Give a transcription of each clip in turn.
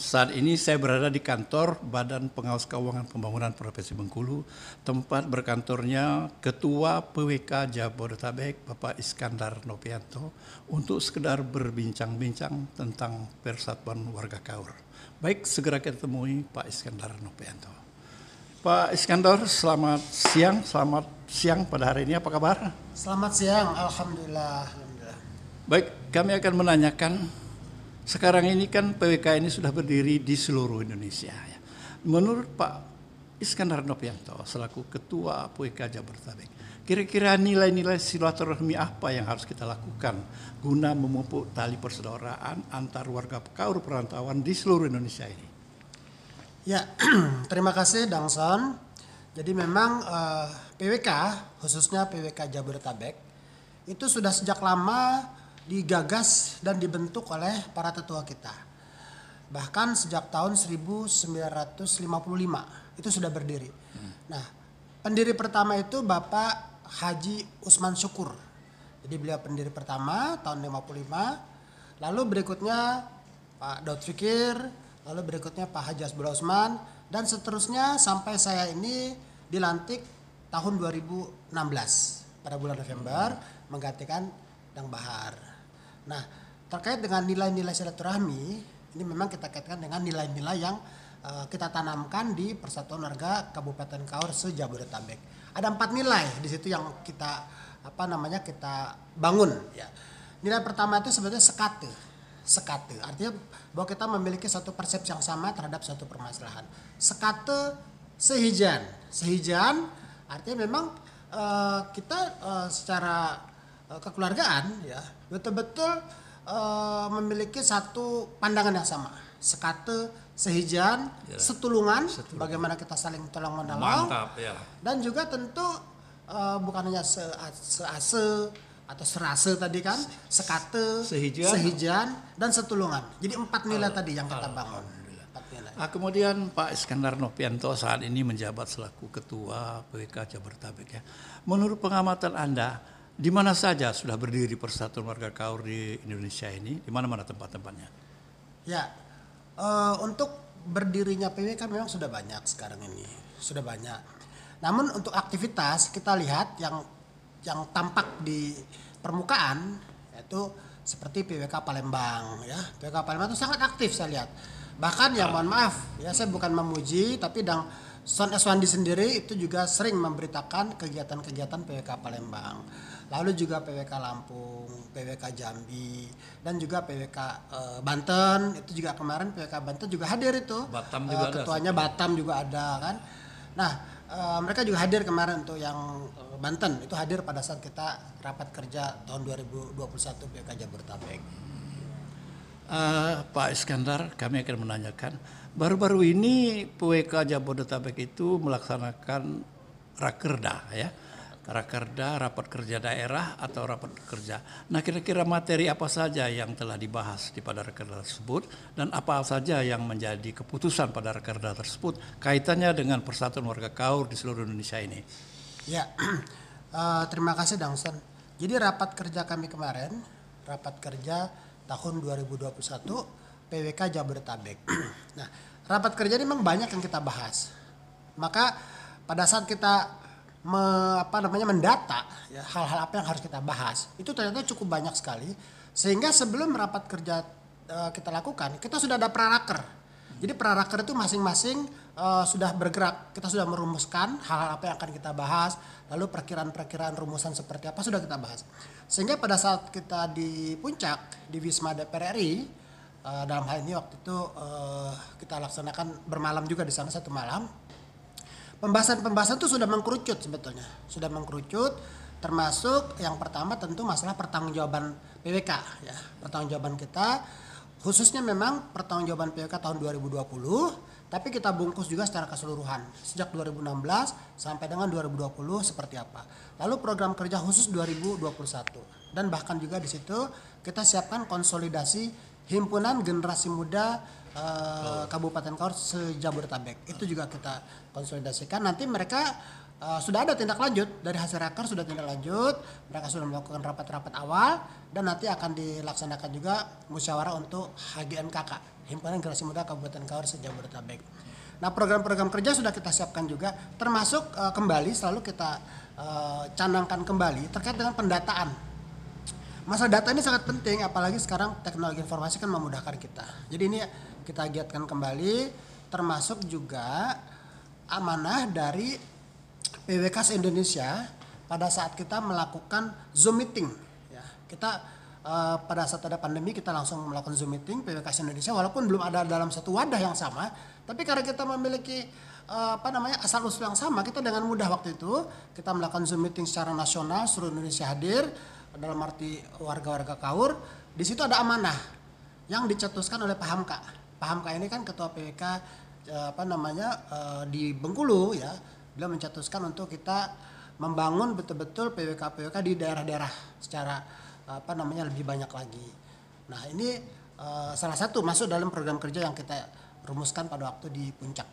Saat ini saya berada di kantor Badan Pengawas Keuangan Pembangunan Provinsi Bengkulu, tempat berkantornya Ketua PWK Jabodetabek, Bapak Iskandar Nopianto, untuk sekedar berbincang-bincang tentang Persatuan Warga Kaur. Baik, segera kita temui Pak Iskandar Nopianto. Pak Iskandar, selamat siang pada hari ini, apa kabar? Selamat siang, Alhamdulillah. Baik, kami akan menanyakan, sekarang ini kan PWK ini sudah berdiri di seluruh Indonesia. Menurut Pak Iskandar Nopianto selaku Ketua PWK Jabodetabek, kira-kira nilai-nilai silaturahmi apa yang harus kita lakukan guna memupuk tali persaudaraan antar warga Kaur perantauan di seluruh Indonesia ini? Ya, terima kasih Dangson. Jadi memang PWK, khususnya PWK Jabodetabek, itu sudah sejak lama digagas dan dibentuk oleh para tetua kita. Bahkan sejak tahun 1955 itu sudah berdiri. Nah, pendiri pertama itu Bapak Haji Usman Syukur. Jadi beliau pendiri pertama tahun 55. Lalu berikutnya Pak Daud Fikir, lalu berikutnya Pak Haji Asbullah Usman, dan seterusnya sampai saya ini dilantik tahun 2016 pada bulan November menggantikan Dang Bahar. Nah, terkait dengan nilai-nilai silaturahmi, ini memang kita kaitkan dengan nilai-nilai yang kita tanamkan di Persatuan Warga Kabupaten Kaur se-Jabodetabek. Ada 4 nilai di situ yang kita kita bangun. Ya. Nilai pertama itu sebenarnya sekate. Artinya bahwa kita memiliki satu persepsi yang sama terhadap suatu permasalahan. Sekate sehijan artinya memang kita secara kekeluargaan ya betul-betul memiliki satu pandangan yang sama. Sekate, sehijan, setulungan, bagaimana kita saling tolong menolong. Mantap ya. Dan juga tentu bukan hanya sease atau serase tadi kan, sekate, sehijan dan setulungan. Jadi 4 nilai tadi yang kita bangun. 4 nilai. Kemudian Pak Iskandar Nopianto saat ini menjabat selaku Ketua PWK Jabodetabek ya. Menurut pengamatan Anda, di mana saja sudah berdiri Persatuan Warga Kaur di Indonesia ini? Di mana-mana tempat-tempatnya? Ya, untuk berdirinya PWK memang sudah banyak sekarang ini, sudah banyak. Namun untuk aktivitas kita lihat yang tampak di permukaan yaitu seperti PWK Palembang ya. PWK Palembang itu sangat aktif saya lihat. Bahkan ya mohon maaf ya, saya bukan memuji, tapi Son Eswandi sendiri itu juga sering memberitakan kegiatan-kegiatan PWK Palembang. Lalu juga PWK Lampung, PWK Jambi, dan juga PWK Banten. Itu juga kemarin PWK Banten juga hadir itu. Batam juga ketuanya ada. Batam juga ada kan. Nah, mereka juga hadir kemarin untuk yang Banten. Itu hadir pada saat kita rapat kerja tahun 2021 PWK Jabodetabek. Pak Iskandar, kami akan menanyakan, baru-baru ini PWK Jabodetabek itu melaksanakan Rakerda ya. Rakerda, rapat kerja daerah atau rapat kerja. Nah, kira-kira materi apa saja yang telah dibahas di pada Rakerda tersebut dan apa saja yang menjadi keputusan pada Rakerda tersebut kaitannya dengan Persatuan Warga Kaur di seluruh Indonesia ini? Ya, terima kasih Dangson. Jadi rapat kerja kami kemarin, rapat kerja tahun 2021 PWK Jabodetabek. Nah, rapat kerja ini memang banyak yang kita bahas. Maka pada saat kita mendata ya, hal-hal apa yang harus kita bahas, itu ternyata cukup banyak sekali. Sehingga sebelum rapat kerja kita lakukan, kita sudah ada praraker. Jadi praraker itu masing-masing sudah bergerak. Kita sudah merumuskan hal-hal apa yang akan kita bahas, lalu perkiraan-perkiraan rumusan seperti apa sudah kita bahas. Sehingga pada saat kita di puncak di Wisma DPR RI, dalam hal ini waktu itu kita laksanakan bermalam juga di sana 1 malam. Pembahasan itu sudah mengkerucut sebetulnya. Sudah mengkerucut, termasuk yang pertama tentu masalah pertanggungjawaban PWK ya. Pertanggungjawaban kita khususnya memang pertanggungjawaban PWK tahun 2020, tapi kita bungkus juga secara keseluruhan sejak 2016 sampai dengan 2020 seperti apa. Lalu program kerja khusus 2021 dan bahkan juga di situ kita siapkan konsolidasi himpunan generasi muda Kabupaten Kaur se-Jabodetabek. Itu juga kita konsolidasikan. Nanti mereka sudah ada tindak lanjut dari hasil raker, sudah tindak lanjut, mereka sudah melakukan rapat-rapat awal dan nanti akan dilaksanakan juga musyawarah untuk HGMKK, Himpunan Generasi Muda Kabupaten Kaur se-Jabodetabek. Nah, program-program kerja sudah kita siapkan juga, termasuk kembali selalu kita canangkan kembali terkait dengan pendataan. Masalah data ini sangat penting, apalagi sekarang teknologi informasi kan memudahkan kita. Jadi ini kita giatkan kembali, termasuk juga amanah dari PWK se-Indonesia pada saat kita melakukan Zoom meeting. Ya, kita pada saat ada pandemi kita langsung melakukan Zoom meeting PWK se-Indonesia, walaupun belum ada dalam satu wadah yang sama, tapi karena kita memiliki asal usul yang sama, kita dengan mudah waktu itu kita melakukan Zoom meeting secara nasional, seluruh Indonesia hadir. Dalam arti warga-warga Kaur, di situ ada amanah yang dicetuskan oleh Pak Hamka. Pak Hamka ini kan ketua PWK di Bengkulu ya. Beliau mencetuskan untuk kita membangun betul-betul PWK di daerah-daerah secara lebih banyak lagi. Nah, ini salah satu masuk dalam program kerja yang kita rumuskan pada waktu di Puncak.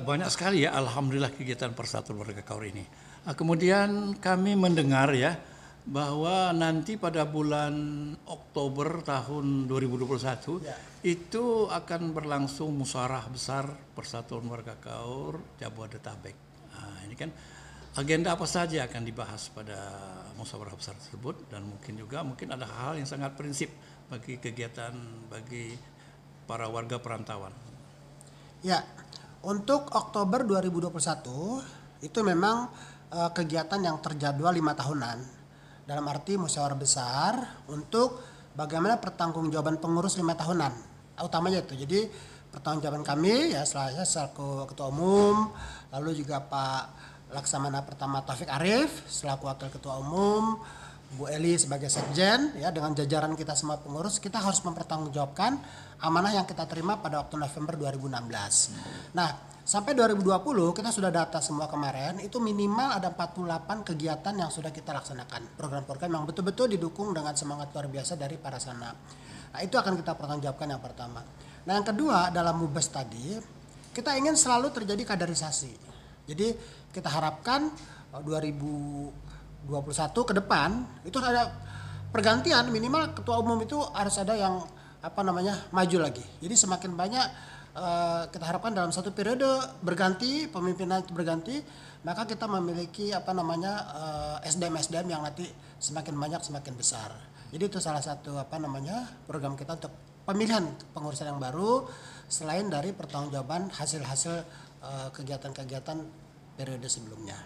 Banyak sekali ya, alhamdulillah kegiatan Persatuan Warga Kaur ini. Kemudian kami mendengar ya bahwa nanti pada bulan Oktober tahun 2021 itu akan berlangsung musyawarah besar Persatuan Warga Kaur Jabodetabek. Nah, ini kan agenda apa saja akan dibahas pada musyawarah besar tersebut, dan mungkin ada hal yang sangat prinsip bagi kegiatan bagi para warga perantauan. Ya, untuk Oktober 2021 itu memang kegiatan yang terjadwal 5 tahunan, dalam arti musyawarah besar untuk bagaimana pertanggungjawaban pengurus 5 tahunan, utamanya itu. Jadi pertanggungjawaban kami ya selaku ketua umum, lalu juga Pak Laksamana Pertama Taufik Arif selaku wakil ketua umum, Bu Eli sebagai sekjen ya, dengan jajaran kita semua pengurus, kita harus mempertanggungjawabkan amanah yang kita terima pada waktu November 2016. Nah, sampai 2020 kita sudah data semua kemarin, itu minimal ada 48 kegiatan yang sudah kita laksanakan. Program-program yang betul-betul didukung dengan semangat luar biasa dari para sana. Nah, itu akan kita pertanggungjawabkan yang pertama. Nah, yang kedua dalam MUBES tadi, kita ingin selalu terjadi kaderisasi. Jadi kita harapkan 2021 ke depan itu ada pergantian, minimal ketua umum itu harus ada yang maju lagi. Jadi semakin banyak kita harapkan dalam satu periode berganti, pemimpinan berganti, maka kita memiliki SDM yang nanti semakin banyak semakin besar. Jadi itu salah satu program kita untuk pemilihan pengurusan yang baru, selain dari pertanggungjawaban hasil-hasil kegiatan-kegiatan periode sebelumnya.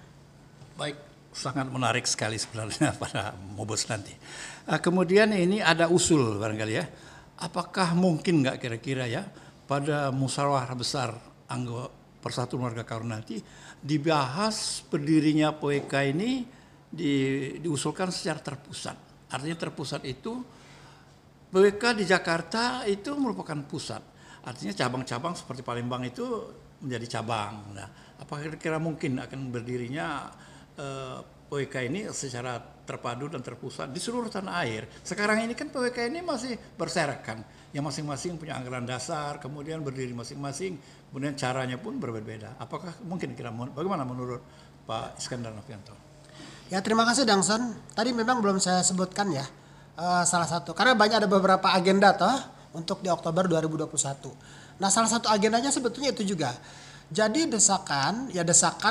Baik, sangat menarik sekali sebenarnya pada MUBES nanti. Kemudian ini ada usul barangkali ya, apakah mungkin nggak kira-kira ya pada musyawarah besar anggota Persatuan Warga Kaur nanti dibahas berdirinya PWK ini diusulkan secara terpusat. Artinya terpusat itu PWK di Jakarta itu merupakan pusat. Artinya cabang-cabang seperti Palembang itu menjadi cabang. Nah, apakah kira-kira mungkin akan berdirinya PWK ini secara terpadu dan terpusat di seluruh tanah air? Sekarang ini kan PWK ini masih berserakan. Yang masing-masing punya anggaran dasar, kemudian berdiri masing-masing, kemudian caranya pun berbeda. Apakah mungkin bagaimana menurut Pak Iskandar Nopianto? Ya, terima kasih Dangson. Tadi memang belum saya sebutkan ya salah satu, karena ada beberapa agenda untuk di Oktober 2021. Nah, salah satu agendanya sebetulnya itu juga. Jadi desakan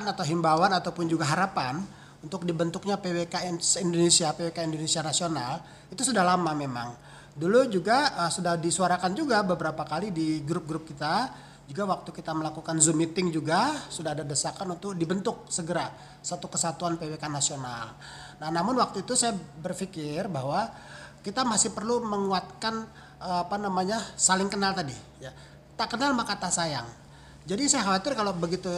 atau himbauan ataupun juga harapan untuk dibentuknya PWK Indonesia Nasional itu sudah lama memang. Dulu juga sudah disuarakan juga beberapa kali di grup-grup kita, juga waktu kita melakukan Zoom meeting juga sudah ada desakan untuk dibentuk segera satu kesatuan PWK nasional. Nah, namun waktu itu saya berpikir bahwa kita masih perlu menguatkan saling kenal tadi ya. Tak kenal maka tak sayang. Jadi saya khawatir kalau begitu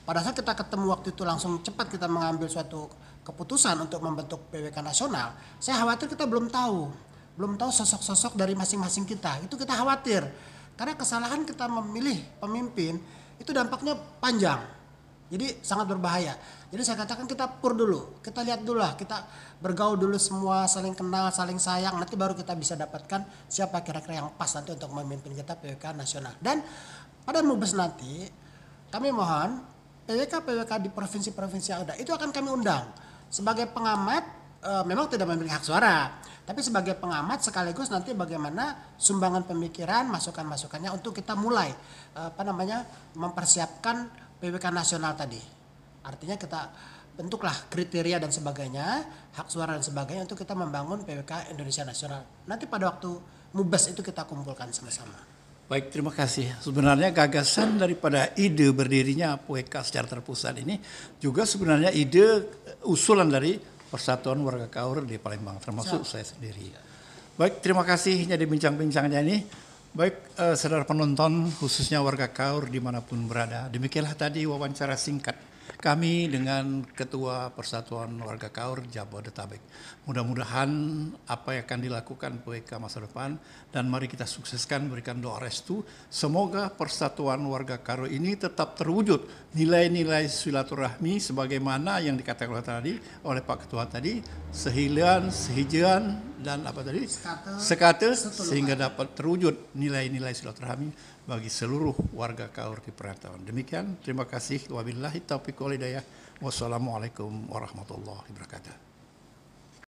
pada saat kita ketemu waktu itu langsung cepat kita mengambil suatu keputusan untuk membentuk PWK nasional, saya khawatir kita belum tahu sosok-sosok dari masing-masing kita. Itu kita khawatir. Karena kesalahan kita memilih pemimpin itu dampaknya panjang. Jadi sangat berbahaya. Jadi saya katakan kita pur dulu. Kita lihat dulu lah, kita bergaul dulu semua, saling kenal, saling sayang. Nanti baru kita bisa dapatkan siapa kira-kira yang pas nanti untuk memimpin kita PWK nasional. Dan pada MUBES nanti kami mohon PWK di provinsi-provinsi yang ada itu akan kami undang sebagai pengamat. Memang tidak memiliki hak suara, tapi sebagai pengamat sekaligus nanti bagaimana sumbangan pemikiran, masukan-masukannya untuk kita mulai mempersiapkan PWK nasional tadi. Artinya kita bentuklah kriteria dan sebagainya, hak suara dan sebagainya untuk kita membangun PWK Indonesia nasional. Nanti pada waktu Mubas itu kita kumpulkan sama-sama. Baik, terima kasih. Sebenarnya gagasan daripada ide berdirinya PWK secara terpusat ini juga sebenarnya ide usulan dari Persatuan Warga Kaur di Palembang, termasuk saya sendiri. Baik, terima kasih jadi bincang-bincangnya ini. Baik, saudara penonton, khususnya warga Kaur dimanapun berada. Demikianlah tadi wawancara singkat kami dengan Ketua Persatuan Warga Kaur Jabodetabek. Mudah-mudahan apa yang akan dilakukan PWK masa depan, dan mari kita sukseskan, berikan doa restu. Semoga Persatuan Warga Kaur ini tetap terwujud nilai-nilai silaturahmi sebagaimana yang dikatakan oleh Pak Ketua tadi, sehilan, sehijian, dan apa tadi? Sekate, sehingga dapat terwujud nilai-nilai silaturahmi bagi seluruh warga Kaur di perantauan. Demikian, terima kasih. Wabillahi taufiq wal hidayah. Wassalamualaikum warahmatullahi wabarakatuh.